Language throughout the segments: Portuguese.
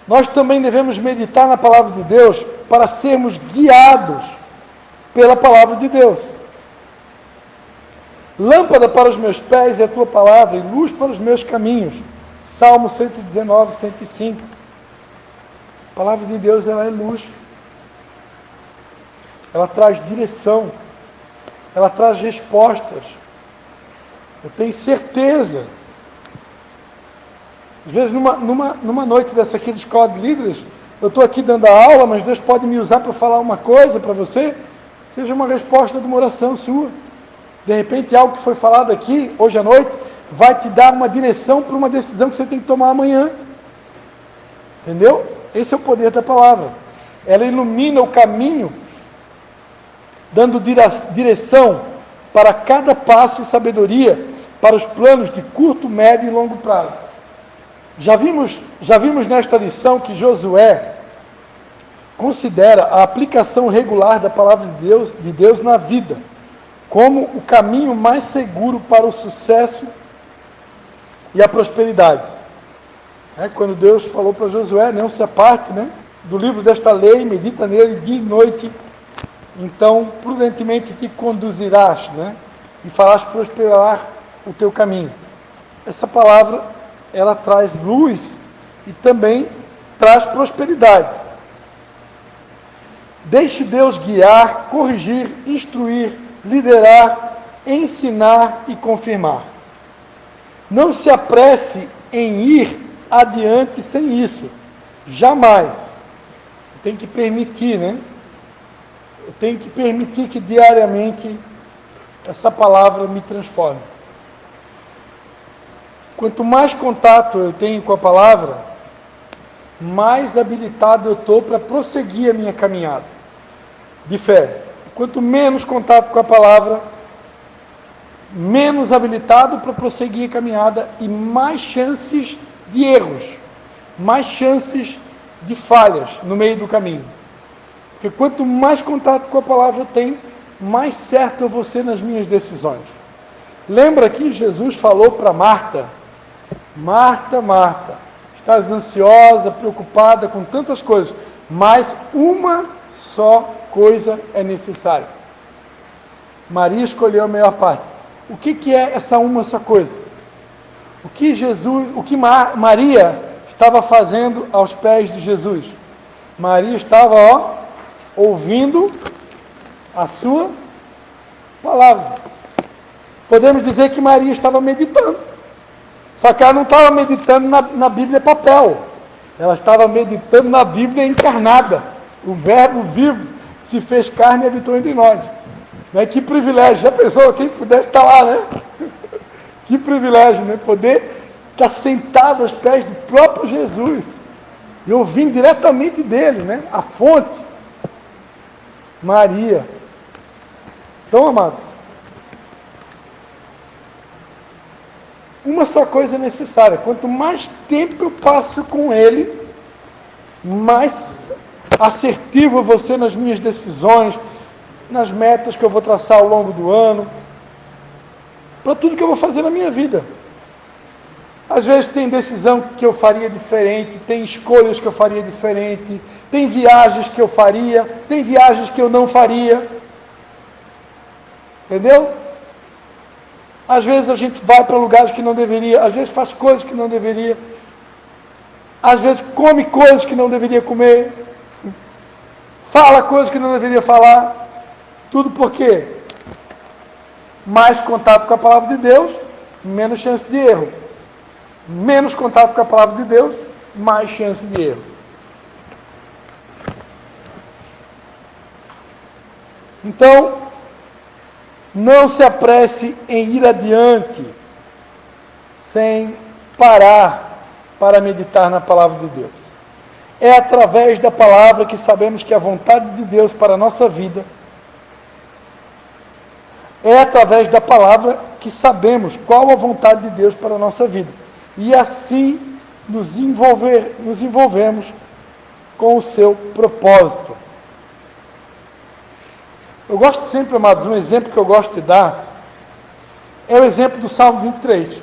nós também devemos meditar na palavra de Deus para sermos guiados pela palavra de Deus. Lâmpada para os meus pés é a tua palavra e luz para os meus caminhos. Salmo 119, 105. A palavra de Deus, ela é luz. Ela traz direção. Ela traz respostas. Eu tenho certeza. Às vezes, numa noite dessa aqui de escola de líderes, eu estou aqui dando a aula, mas Deus pode me usar para falar uma coisa para você, seja uma resposta de uma oração sua. De repente, algo que foi falado aqui, hoje à noite, vai te dar uma direção para uma decisão que você tem que tomar amanhã. Entendeu? Esse é o poder da palavra. Ela ilumina o caminho, dando direção para cada passo e sabedoria para os planos de curto, médio e longo prazo. Já vimos nesta lição que Josué considera a aplicação regular da palavra de Deus na vida como o caminho mais seguro para o sucesso e a prosperidade. Quando Deus falou para Josué, não se aparte do livro desta lei, medita nele dia e noite, então prudentemente te conduzirás, e farás prosperar o teu caminho. Essa palavra, ela traz luz e também traz prosperidade. Deixe Deus guiar, corrigir, instruir, liderar, ensinar e confirmar. Não se apresse em ir adiante sem isso. Jamais. Tem que permitir, Eu tenho que permitir que diariamente essa palavra me transforme. Quanto mais contato eu tenho com a palavra, mais habilitado eu estou para prosseguir a minha caminhada de fé. Quanto menos contato com a palavra, menos habilitado para prosseguir a caminhada e mais chances de erros, mais chances de falhas no meio do caminho. Porque quanto mais contato com a palavra eu tenho, mais certo eu vou ser nas minhas decisões. Lembra que Jesus falou para Marta: Marta, Marta, estás ansiosa, preocupada com tantas coisas, mas uma só coisa é necessária. Maria escolheu a melhor parte. O que é essa uma só coisa? O que Maria estava fazendo aos pés de Jesus? Maria estava, ouvindo a sua palavra. Podemos dizer que Maria estava meditando. Só que ela não estava meditando na Bíblia papel. Ela estava meditando na Bíblia encarnada. O Verbo vivo se fez carne e habitou entre nós. Que privilégio. Já pensou quem pudesse estar lá, Que privilégio, Poder estar sentado aos pés do próprio Jesus. E ouvindo diretamente dele, A fonte. Maria. Então, amados, uma só coisa é necessária. Quanto mais tempo eu passo com ele, mais assertivo eu vou ser nas minhas decisões, nas metas que eu vou traçar ao longo do ano, para tudo que eu vou fazer na minha vida. Às vezes tem decisão que eu faria diferente, tem escolhas que eu faria diferente, tem viagens que eu faria, tem viagens que eu não faria. Entendeu? Às vezes a gente vai para lugares que não deveria, às vezes faz coisas que não deveria, às vezes come coisas que não deveria comer, fala coisas que não deveria falar. Tudo por quê? Mais contato com a palavra de Deus, menos chance de erro. Menos contato com a palavra de Deus, mais chance de erro. Então, não se apresse em ir adiante sem parar para meditar na palavra de Deus. É através da palavra que sabemos que a vontade de Deus para a nossa vida, é através da palavra que sabemos qual a vontade de Deus para a nossa vida. E assim nos envolvemos com o seu propósito. Eu gosto sempre, amados, um exemplo que eu gosto de dar é o exemplo do Salmo 23.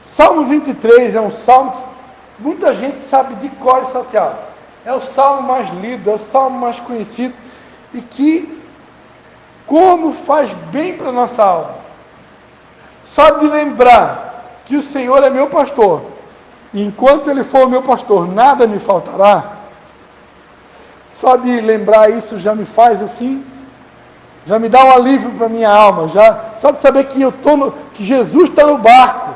Salmo 23 é um salmo muita gente sabe de cor e salteado. É o salmo mais lido, é o salmo mais conhecido, e que, como faz bem para a nossa alma. Só de lembrar que o Senhor é meu pastor, e enquanto Ele for o meu pastor, nada me faltará. Só de lembrar isso já me faz assim, já me dá um alívio para a minha alma, só de saber que que Jesus está no barco.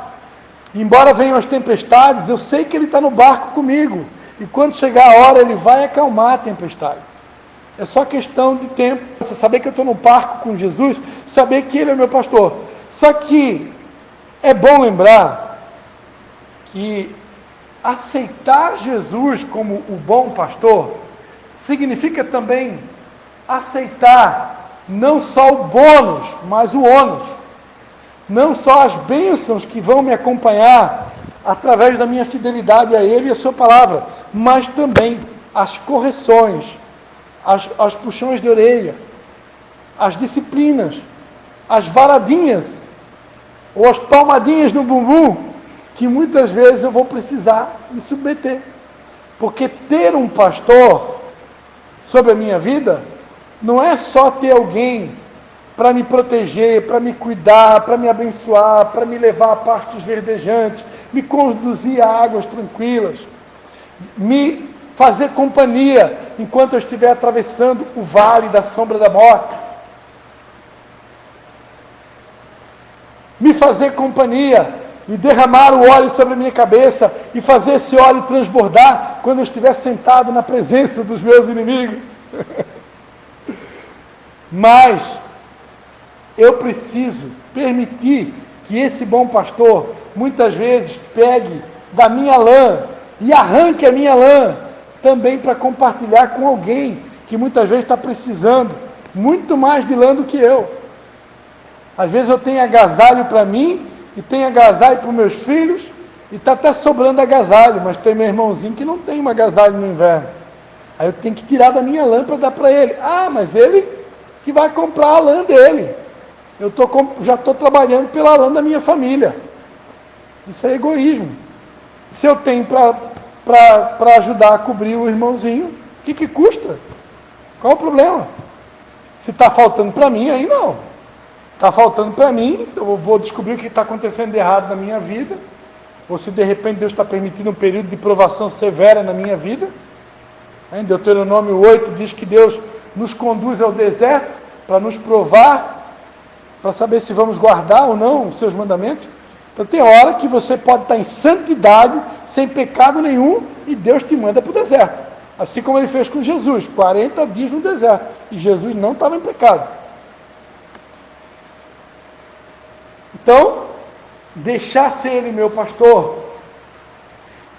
Embora venham as tempestades, eu sei que Ele está no barco comigo, e quando chegar a hora Ele vai acalmar a tempestade. É só questão de tempo. Você saber que eu estou no barco com Jesus, saber que Ele é meu pastor. Só que é bom lembrar que aceitar Jesus como o bom pastor significa também aceitar não só o bônus, mas o ônus. Não só as bênçãos que vão me acompanhar através da minha fidelidade a Ele e a Sua palavra, mas também as correções, as puxões de orelha, as disciplinas, as varadinhas, ou as palmadinhas no bumbum, que muitas vezes eu vou precisar me submeter. Porque ter um pastor sobre a minha vida não é só ter alguém para me proteger, para me cuidar, para me abençoar, para me levar a pastos verdejantes, me conduzir a águas tranquilas, me fazer companhia enquanto eu estiver atravessando o vale da sombra da morte, me fazer companhia e derramar o óleo sobre a minha cabeça e fazer esse óleo transbordar quando eu estiver sentado na presença dos meus inimigos. Mas eu preciso permitir que esse bom pastor, muitas vezes, pegue da minha lã e arranque a minha lã, também para compartilhar com alguém que muitas vezes está precisando muito mais de lã do que eu. Às vezes eu tenho agasalho para mim, e tenho agasalho para os meus filhos, e está até sobrando agasalho, mas tem meu irmãozinho que não tem um agasalho no inverno. Aí eu tenho que tirar da minha lã para dar para ele. Ah, mas ele que vai comprar a lã dele. Eu já estou trabalhando pela lã da minha família. Isso é egoísmo. Se eu tenho para ajudar a cobrir o irmãozinho, o que custa? Qual o problema? Se está faltando para mim, aí não. Está faltando para mim, eu vou descobrir o que está acontecendo de errado na minha vida, ou se de repente Deus está permitindo um período de provação severa na minha vida. Em Deuteronômio 8 diz que Deus nos conduz ao deserto para nos provar, para saber se vamos guardar ou não os seus mandamentos. Então tem hora que você pode estar em santidade, sem pecado nenhum, e Deus te manda para o deserto. Assim como Ele fez com Jesus, 40 dias no deserto, e Jesus não estava em pecado. Então, deixar ser Ele meu pastor,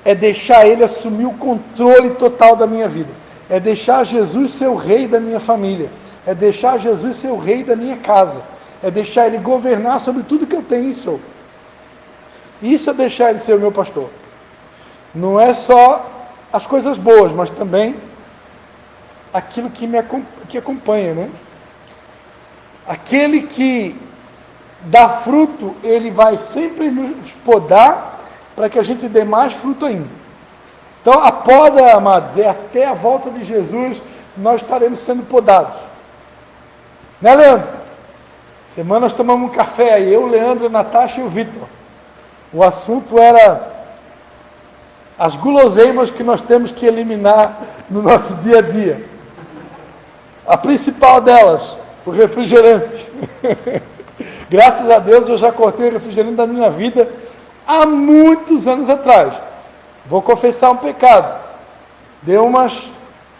é deixar Ele assumir o controle total da minha vida, é deixar Jesus ser o rei da minha família, é deixar Jesus ser o rei da minha casa, é deixar Ele governar sobre tudo que eu tenho e sou. Isso é deixar Ele ser o meu pastor. Não é só as coisas boas, mas também aquilo que acompanha, né? Aquele que dá fruto, Ele vai sempre nos podar para que a gente dê mais fruto ainda. Então a poda, amados, é até a volta de Jesus, nós estaremos sendo podados. Né, Leandro? Semana nós tomamos um café aí, eu, Leandro, a Natasha e o Vitor. O assunto era as guloseimas que nós temos que eliminar no nosso dia a dia. A principal delas, o refrigerante. Graças a Deus eu já cortei o refrigerante da minha vida há muitos anos atrás. Vou confessar um pecado.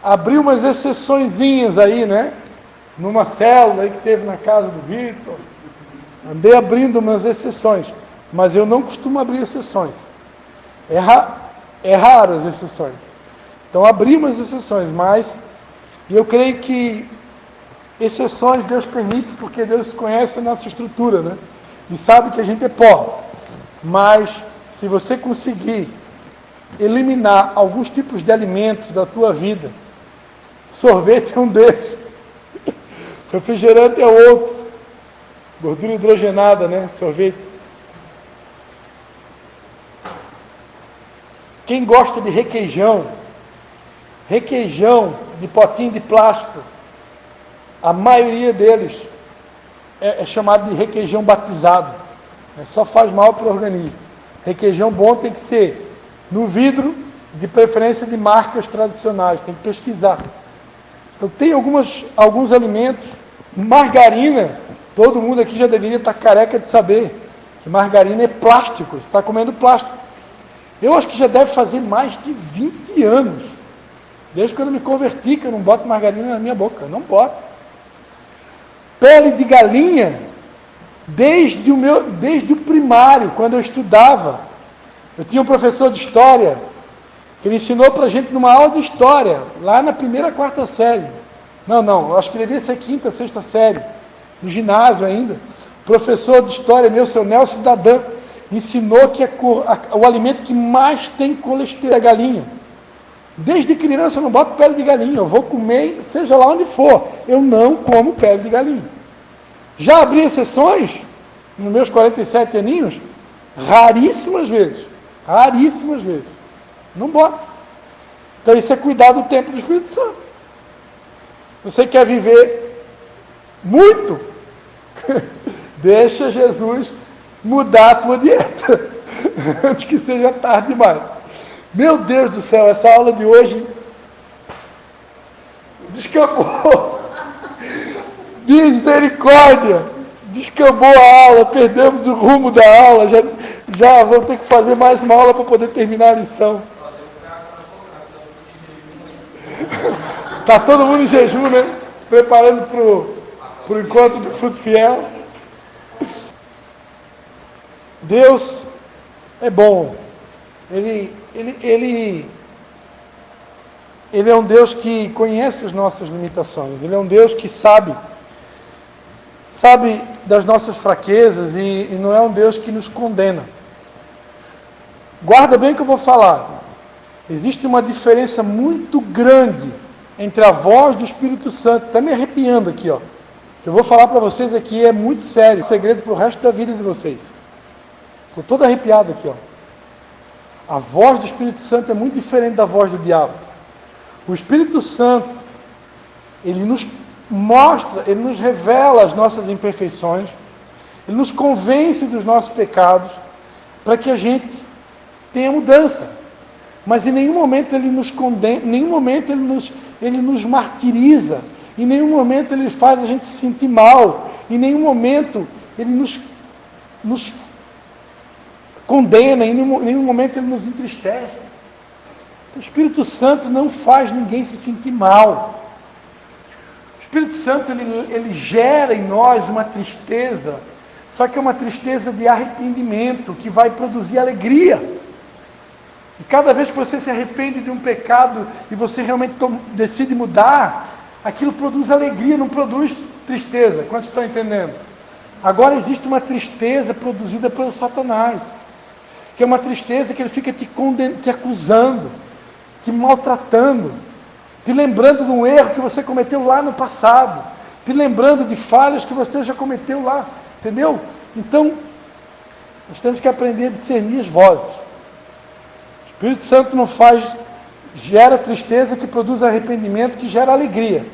Abri umas exceçõezinhas aí, né? Numa célula aí que teve na casa do Vitor. Andei abrindo umas exceções. Mas eu não costumo abrir exceções. É raro as exceções. Então abri umas exceções, mas eu creio que exceções Deus permite, porque Deus conhece a nossa estrutura, né? E sabe que a gente é pó. Mas, se você conseguir eliminar alguns tipos de alimentos da tua vida, sorvete é um deles, refrigerante é outro, gordura hidrogenada, né? Sorvete. Quem gosta de requeijão de potinho de plástico, a maioria deles é chamado de requeijão batizado. Só faz mal para o organismo. Requeijão bom tem que ser no vidro, de preferência de marcas tradicionais, tem que pesquisar. Então tem alguns alimentos, margarina, todo mundo aqui já deveria estar careca de saber que margarina é plástico, você está comendo plástico. Eu acho que já deve fazer mais de 20 anos, desde quando eu me converti, que eu não boto margarina na minha boca, eu não boto. Pele de galinha, desde o primário, quando eu estudava, eu tinha um professor de história, que ele ensinou para a gente numa aula de história, lá na primeira, quarta série. Não, acho que devia ser quinta, sexta série, no ginásio ainda. Professor de história meu, seu Nelson Dadan, ensinou que o alimento que mais tem colesterol é a galinha. Desde criança eu não boto pele de galinha, eu vou comer, seja lá onde for, eu não como pele de galinha. Já abri exceções, nos meus 47 aninhos, raríssimas vezes, não boto. Então isso é cuidar do templo do Espírito Santo. Você quer viver muito? Deixa Jesus mudar a tua dieta, antes que seja tarde demais. Meu Deus do céu, essa aula de hoje descambou. Misericórdia! Descambou a aula, perdemos o rumo da aula, já vou ter que fazer mais uma aula para poder terminar a lição. Está todo mundo em jejum, né? Se preparando para o encontro do fruto fiel. Deus é bom. Ele é um Deus que conhece as nossas limitações. Ele é um Deus que sabe das nossas fraquezas e não é um Deus que nos condena. Guarda bem o que eu vou falar. Existe uma diferença muito grande entre a voz do Espírito Santo. Está me arrepiando aqui, ó. O que eu vou falar para vocês aqui é muito sério. Segredo para o resto da vida de vocês. Estou todo arrepiado aqui, ó. A voz do Espírito Santo é muito diferente da voz do diabo. O Espírito Santo, ele nos mostra, ele nos revela as nossas imperfeições, ele nos convence dos nossos pecados, para que a gente tenha mudança. Mas em nenhum momento ele nos condena, em nenhum momento ele nos martiriza, em nenhum momento ele faz a gente se sentir mal, em nenhum momento ele nos condena, em nenhum momento ele nos entristece. O Espírito Santo não faz ninguém se sentir mal. O Espírito Santo ele gera em nós uma tristeza, só que é uma tristeza de arrependimento, que vai produzir alegria. E cada vez que você se arrepende de um pecado e você realmente decide mudar, aquilo produz alegria, não produz tristeza. Quantos estão entendendo? Agora existe uma tristeza produzida pelo Satanás, que é uma tristeza que ele fica te acusando, te maltratando, te lembrando de um erro que você cometeu lá no passado, te lembrando de falhas que você já cometeu lá, entendeu? Então, nós temos que aprender a discernir as vozes. O Espírito Santo não gera tristeza que produz arrependimento, que gera alegria.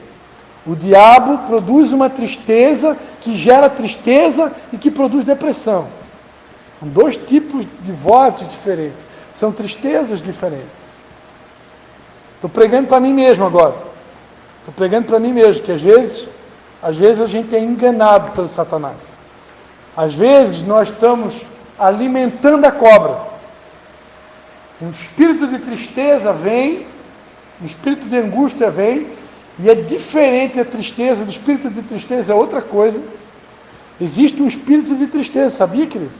O diabo produz uma tristeza que gera tristeza e que produz depressão. São dois tipos de vozes diferentes, são tristezas diferentes. Estou pregando para mim mesmo agora. Estou pregando para mim mesmo, que às vezes a gente é enganado pelo Satanás. Às vezes nós estamos alimentando a cobra. Um espírito de tristeza vem, um espírito de angústia vem, e é diferente a tristeza, do espírito de tristeza é outra coisa. Existe um espírito de tristeza, sabia, querido?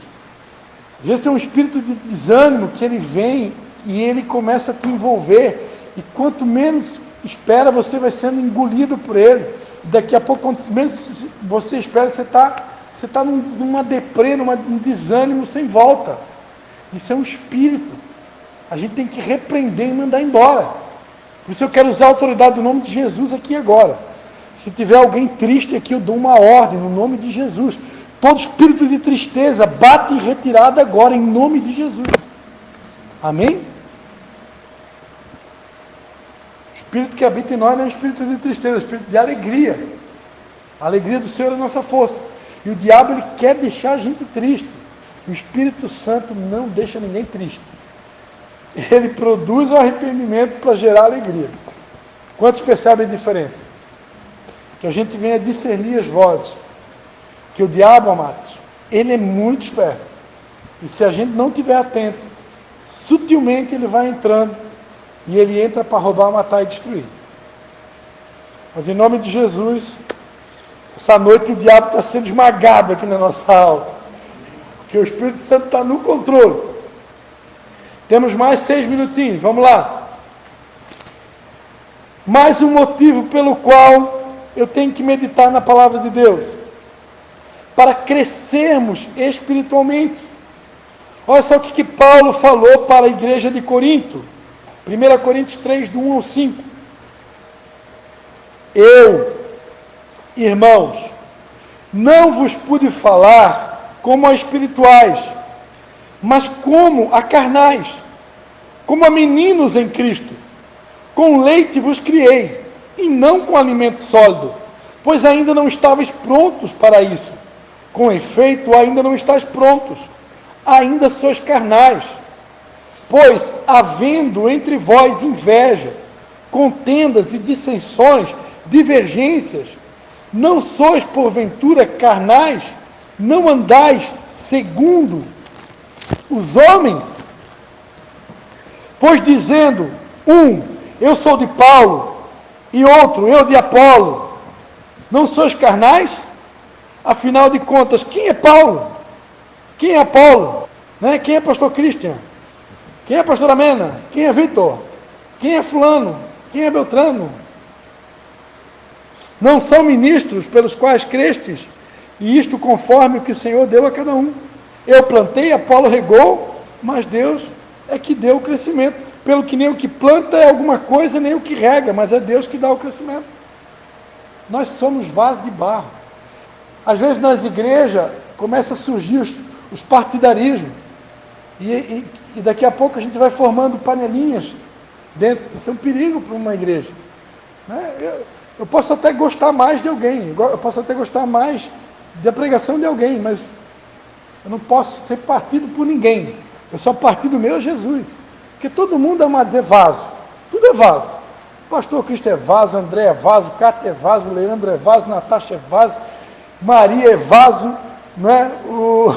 Às vezes tem um espírito de desânimo que ele vem e ele começa a te envolver, e quanto menos espera, você vai sendo engolido por ele. E daqui a pouco, quanto menos você espera, você está numa deprê, num desânimo sem volta. Isso é um espírito. A gente tem que repreender e mandar embora. Por isso eu quero usar a autoridade do nome de Jesus aqui agora. Se tiver alguém triste aqui, eu dou uma ordem no nome de Jesus. Todo espírito de tristeza, bate em retirada agora, em nome de Jesus. Amém? Espírito que habita em nós não é um espírito de tristeza, é um espírito de alegria. A alegria do Senhor é a nossa força. E o diabo, ele quer deixar a gente triste. O Espírito Santo não deixa ninguém triste. Ele produz o arrependimento para gerar alegria. Quantos percebem a diferença? Que a gente venha discernir as vozes. Que o diabo, amados, ele é muito esperto. E se a gente não estiver atento, sutilmente ele vai entrando. E ele entra para roubar, matar e destruir. Mas em nome de Jesus, essa noite o diabo está sendo esmagado aqui na nossa aula. Porque o Espírito Santo está no controle. Temos mais 6 minutinhos, vamos lá. Mais um motivo pelo qual eu tenho que meditar na palavra de Deus. Para crescermos espiritualmente. Olha só o que Paulo falou para a igreja de Corinto. 1 Coríntios 3, do 1 ao 5. Eu, irmãos, não vos pude falar como a espirituais, mas como a carnais, como a meninos em Cristo. Com leite vos criei, e não com alimento sólido, pois ainda não estáveis prontos para isso. Com efeito, ainda não estáis prontos, ainda sois carnais. Pois, havendo entre vós inveja, contendas e dissensões, divergências, não sois porventura carnais, não andais segundo os homens? Pois dizendo, eu sou de Paulo, e outro, eu de Apolo, não sois carnais? Afinal de contas, quem é Paulo? Quem é Apolo? Né? Quem é pastor Christian? Quem é a pastora Mena? Quem é Vitor? Quem é fulano? Quem é Beltrano? Não são ministros pelos quais crestes, e isto conforme o que o Senhor deu a cada um. Eu plantei, Apolo regou, mas Deus é que deu o crescimento. Pelo que nem o que planta é alguma coisa, nem o que rega, mas é Deus que dá o crescimento. Nós somos vasos de barro. Às vezes nas igrejas começa a surgir os partidarismos. E daqui a pouco a gente vai formando panelinhas dentro. Isso é um perigo para uma igreja. Né? Eu posso até gostar mais de alguém, eu posso até gostar mais da pregação de alguém, mas eu não posso ser partido por ninguém. Eu sou partido meu é Jesus. Porque todo mundo ama dizer vaso. Tudo é vaso. Pastor Cristo é vaso, André é vaso, Cátia é vaso, Leandro é vaso, Natasha é vaso, Maria é vaso, né? O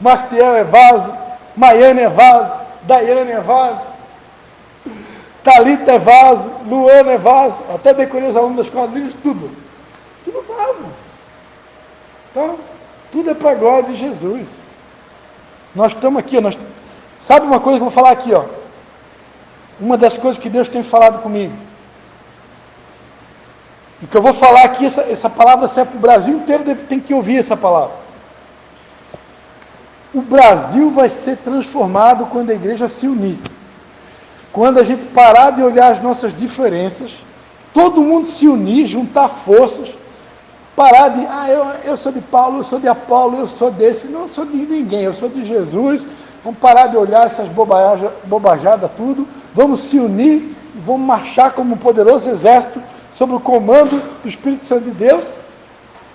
Marcial é vaso, Maiane é vaso, Daiane é vaso, Thalita é vaso, Luana é vaso, até decorei os alunos das quadrilhas, tudo vaso. Então, tudo é para a glória de Jesus. Nós estamos aqui, sabe uma coisa que eu vou falar aqui, ó? Uma das coisas que Deus tem falado comigo. E que eu vou falar aqui, essa palavra serve para o Brasil inteiro, tem que ouvir essa palavra. O Brasil vai ser transformado quando a igreja se unir. Quando a gente parar de olhar as nossas diferenças, todo mundo se unir, juntar forças, parar de, eu sou de Paulo, eu sou de Apolo, eu sou desse, não sou de ninguém, eu sou de Jesus. Vamos parar de olhar essas bobajadas tudo, vamos se unir e vamos marchar como um poderoso exército sob o comando do Espírito Santo de Deus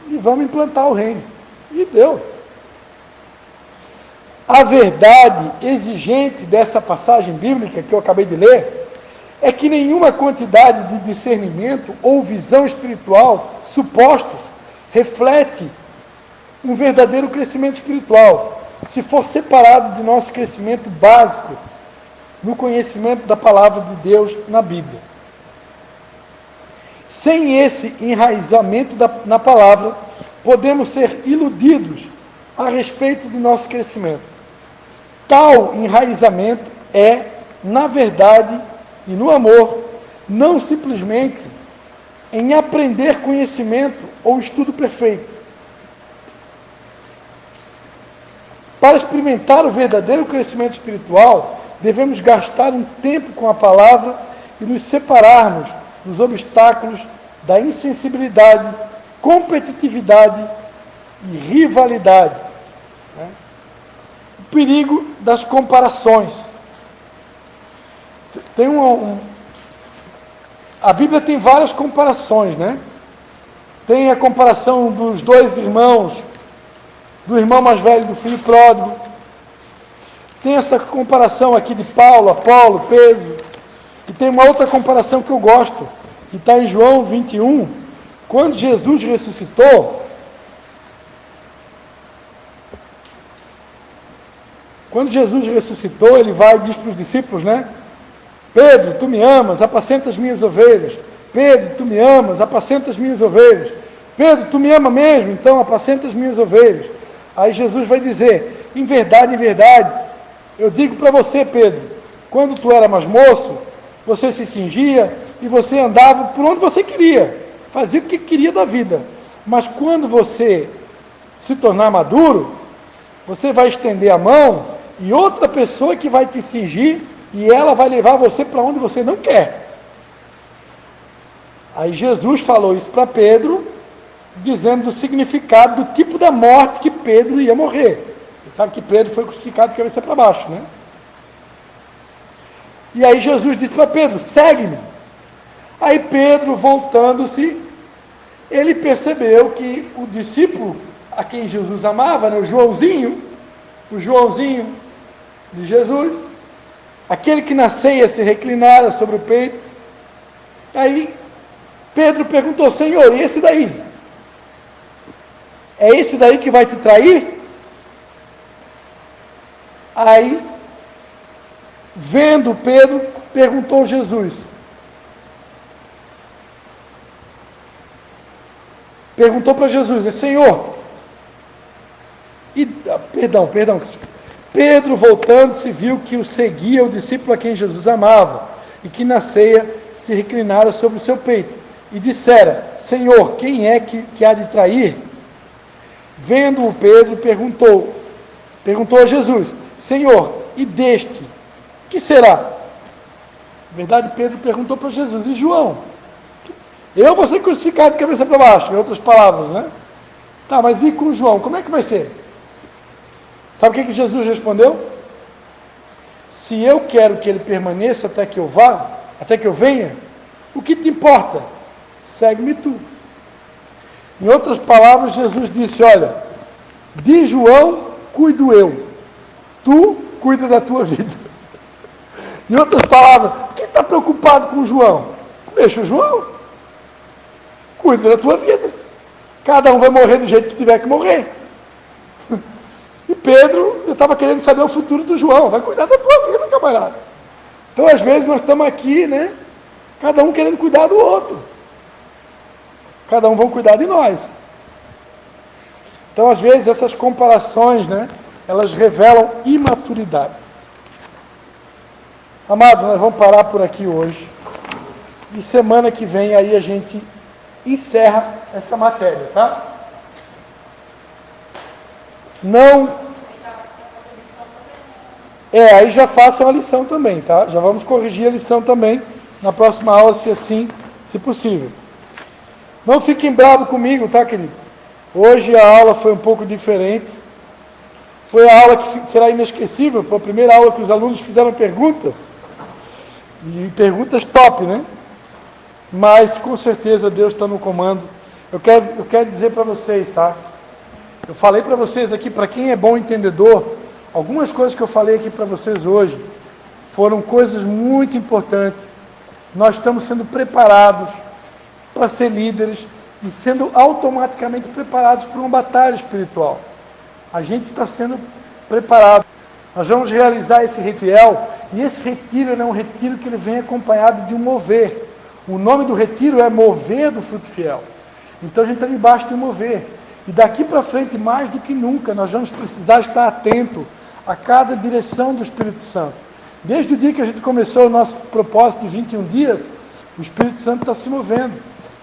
e vamos implantar o reino. E deu. A verdade exigente dessa passagem bíblica que eu acabei de ler é que nenhuma quantidade de discernimento ou visão espiritual suposta reflete um verdadeiro crescimento espiritual, se for separado de nosso crescimento básico no conhecimento da palavra de Deus na Bíblia. Sem esse enraizamento na palavra, podemos ser iludidos a respeito do nosso crescimento. Tal enraizamento é, na verdade e no amor, não simplesmente em aprender conhecimento ou estudo perfeito. Para experimentar o verdadeiro crescimento espiritual, devemos gastar um tempo com a palavra e nos separarmos dos obstáculos da insensibilidade, competitividade e rivalidade. Né? O perigo das comparações. Tem A Bíblia tem várias comparações, né? Tem a comparação dos dois irmãos, do irmão mais velho do filho pródigo. Tem essa comparação aqui de Paulo, Apolo, Pedro. E tem uma outra comparação que eu gosto, que está em João 21. Quando Jesus ressuscitou, ele vai e diz para os discípulos, né? Pedro, tu me amas, apacenta as minhas ovelhas. Pedro, tu me amas, apacenta as minhas ovelhas. Pedro, tu me ama mesmo, então apacenta as minhas ovelhas. Aí Jesus vai dizer, em verdade, eu digo para você, Pedro, quando tu era mais moço, você se cingia e você andava por onde você queria, fazia o que queria da vida. Mas quando você se tornar maduro, você vai estender a mão e outra pessoa que vai te cingir e ela vai levar você para onde você não quer. Aí Jesus falou isso para Pedro, dizendo do significado, do tipo da morte que Pedro ia morrer. Você sabe que Pedro foi crucificado de cabeça para baixo, né? E aí Jesus disse para Pedro, segue-me. Aí Pedro, voltando-se, ele percebeu que o discípulo a quem Jesus amava, né, o Joãozinho de Jesus, aquele que na ceia se reclinara sobre o peito. Aí Pedro perguntou, Senhor, e esse daí? É esse daí que vai te trair? Aí, vendo Pedro, perguntou Jesus. Perguntou para Jesus, Senhor, perdão. Pedro, voltando-se, viu que o seguia o discípulo a quem Jesus amava, e que na ceia se reclinara sobre o seu peito, e dissera, Senhor, quem é que há de trair? Vendo-o, Pedro perguntou a Jesus, Senhor, e deste, que será? Na verdade, Pedro perguntou para Jesus, e João? Eu vou ser crucificado de cabeça para baixo, em outras palavras, né? Tá, mas e com João, como é que vai ser? Sabe o que Jesus respondeu? Se eu quero que ele permaneça até que eu vá, até que eu venha, o que te importa? Segue-me tu. Em outras palavras, Jesus disse, olha, de João cuido eu, tu cuida da tua vida. Em outras palavras, quem está preocupado com João? Deixa o João, cuida da tua vida. Cada um vai morrer do jeito que tiver que morrer. E Pedro, eu estava querendo saber o futuro do João, vai cuidar da tua vida, camarada. Então, às vezes, nós estamos aqui, né? Cada um querendo cuidar do outro. Cada um vai cuidar de nós. Então, às vezes, essas comparações, né? Elas revelam imaturidade. Amados, nós vamos parar por aqui hoje. E semana que vem, aí a gente encerra essa matéria, tá? Não... aí já façam a lição também, tá? Já vamos corrigir a lição também na próxima aula, se possível. Não fiquem bravos comigo, tá, querido? Hoje a aula foi um pouco diferente. Foi a aula que será inesquecível, foi a primeira aula que os alunos fizeram perguntas. E perguntas top, né? Mas, com certeza, Deus está no comando. Eu quero dizer para vocês, tá? Eu falei para vocês aqui, para quem é bom entendedor, algumas coisas que eu falei aqui para vocês hoje foram coisas muito importantes. Nós estamos sendo preparados para ser líderes e sendo automaticamente preparados para uma batalha espiritual. A gente está sendo preparado. Nós vamos realizar esse ritual, e esse retiro é um retiro que ele vem acompanhado de um mover. O nome do retiro é Mover do Fruto Fiel. Então a gente está debaixo de um mover. E daqui para frente, mais do que nunca, nós vamos precisar estar atento a cada direção do Espírito Santo. Desde o dia que a gente começou o nosso propósito de 21 dias, o Espírito Santo está se movendo.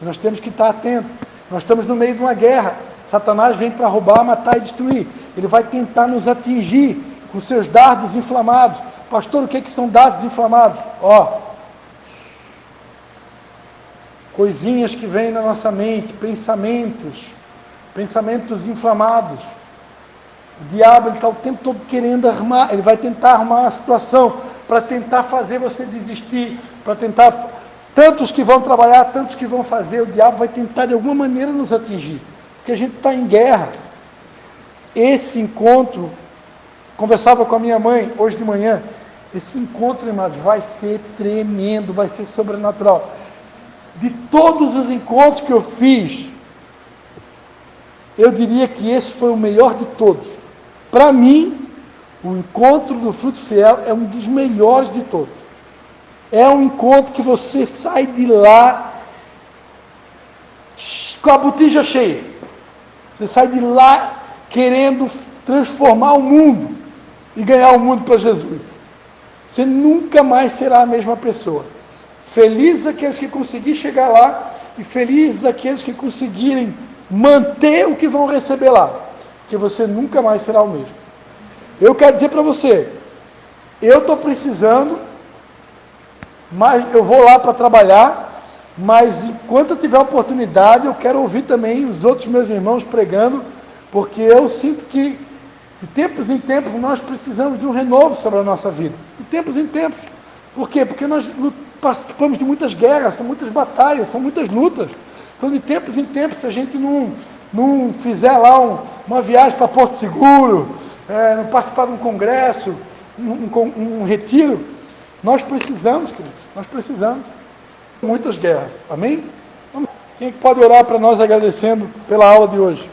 E nós temos que estar atentos. Nós estamos no meio de uma guerra. Satanás vem para roubar, matar e destruir. Ele vai tentar nos atingir com seus dardos inflamados. Pastor, o que são dardos inflamados? Coisinhas que vêm na nossa mente, pensamentos inflamados. O diabo está o tempo todo querendo armar, ele vai tentar armar uma situação para tentar fazer você desistir, para tentar tantos que vão trabalhar, tantos que vão fazer, o diabo vai tentar de alguma maneira nos atingir, porque a gente está em guerra. Esse encontro, conversava com a minha mãe hoje de manhã, esse encontro, irmãos, vai ser tremendo, vai ser sobrenatural. De todos os encontros que eu fiz, eu diria que esse foi o melhor de todos. Para mim, o encontro do Fruto Fiel é um dos melhores de todos. É um encontro que você sai de lá com a botija cheia. Você sai de lá querendo transformar o mundo e ganhar o mundo para Jesus. Você nunca mais será a mesma pessoa. Felizes aqueles que conseguirem chegar lá e felizes aqueles que conseguirem manter o que vão receber lá, porque você nunca mais será o mesmo. Eu quero dizer para você, eu estou precisando, mas eu vou lá para trabalhar, mas enquanto eu tiver oportunidade, eu quero ouvir também os outros meus irmãos pregando, porque eu sinto que de tempos em tempos nós precisamos de um renovo sobre a nossa vida. De tempos em tempos. Por quê? Porque nós participamos de muitas guerras, são muitas batalhas, são muitas lutas. Então, de tempos em tempos, se a gente não fizer lá uma viagem para Porto Seguro, não participar de um congresso, um retiro, nós precisamos, queridos, nós precisamos. Muitas guerras. Amém? Quem pode orar para nós agradecendo pela aula de hoje?